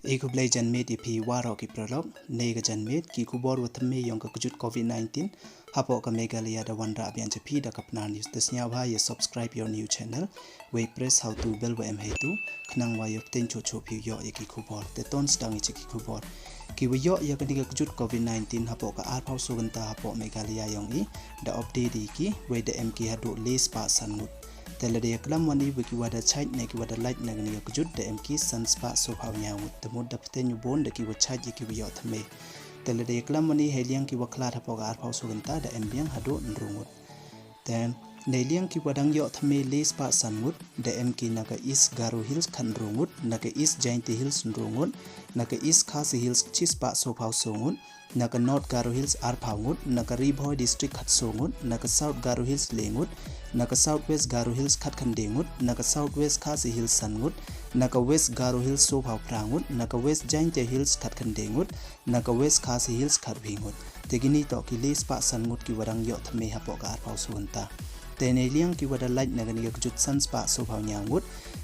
Ego play janmet ipi waro ki prolog nega janmet ki khubor wa thymme yong ka kujut covid-19 hapo ka Megalaya da wandra abian japi da kapna news desnya wa ye subscribe your new channel we press how to bell wa hetu khnang wa yok ten cho phi yo ye ki khubor te ton stang ki khubor ki wa yo ya ka diga kujut covid-19 hapo ka ar phau so ganta hapo Megalaya yong i da update ki we da mk hadu les pa sanut telade klam wani wiki wada chait ne ki wada light na ni kujut de mk sunspa so phaw nya mut te mod da pte nyu bon de ki wa chait ki wi yo thme telade klam wani heliang ki wa khla tha po ga phaw so ganta da mbiang hado nrungut then Neliang ki wadang yo thme les pa sangut de mk naga is garo hills khan rungut naga is giant hills rungut naga is khasi hills chis pa so phaw songut naga north garo hills ar phawngut naga riboy district khat songut naga south garo hills lengut naga southwest garo hills khat khandengut naga southwest khasi hills sangut naga west garo hills so phaw prangut naga west giant hills khat khandengut naga west khasi hills khat wingut tegini to ki les pa sangut ki wadang yo thme hapo ka ar phaw sonta Teneliang ki wada light naga niga kujut sunspa so phaw nyangut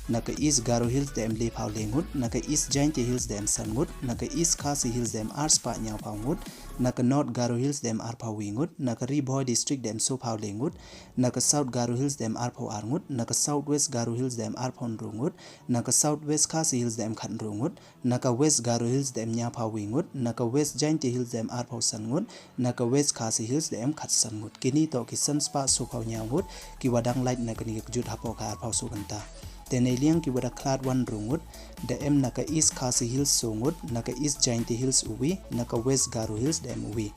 naga east garo hills dem le phaw lengut naga east giant hills dem sangut naga east khasi hills dem ar spa nyaw phawngut naga north garo hills dem ar phaw wingut naga riboy district dem so phaw lengut naga south garo hills dem ar phaw arngut naga southwest garo hills dem ar phaw rungut naga southwest khasi hills dem khan rungut naga west garo hills dem nya phaw wingut naga west giant hills dem ar phaw sangut naga west khasi hills dem khat sangut kini to ki sunspa so phaw nyangut ki wadang light naga ni kujut hapo ka ar phaw so ganta Teneliang ki wada klad wan rungut de em naka east khasi hills songut naka east giant hills uwi naka west garo hills dem uwi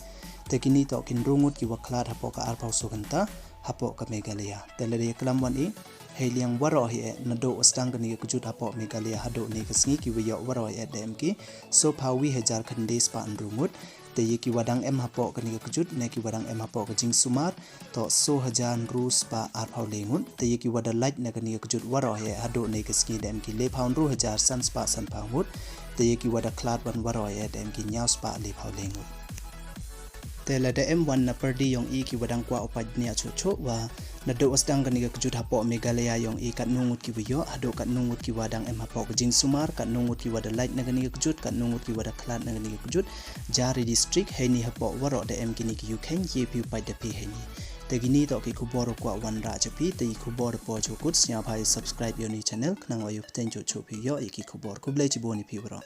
tekini to kin rungut ki wa klad hapo ka ar phaw so ganta hapo ka Megalaya telere klam wan i heliang waro hi na do ostang ni kujut hapo Megalaya hado ni kasngi ki wi yo waro e dem ki so phawi hejar khandes pa rungut te ki wadang em hapo kani kujut ne ki wadang em hapo ka jing sumar to so hajan rus pa ar phaw lengut te ki wada light na kani kujut waro he hado ne ki ski dem ki le phaw ru hajar sans pa san phawut te ki wada klad wan waro he dem ki nyaus pa le phaw lengut te la de m1 na perdi yong i ki wadang kwa opadnya cho wa na do ostang kani kujut hapo Megalaya yong i kat nungut ki wiyo hado kat nungut ki wadang em hapo ka jing sumar kat nungut ki wada light na kani kujut kat nungut ki wada klad na kani kujut jari district heni hapo waro de em kini ki yukhen ye pi pai de pi heni tegini to ki khubor kwa wan ra chapi te khubor po chu kut nya phai subscribe yo ni channel khnang wa yuk ten chu pi yo ki khubor kublai chi boni pi bro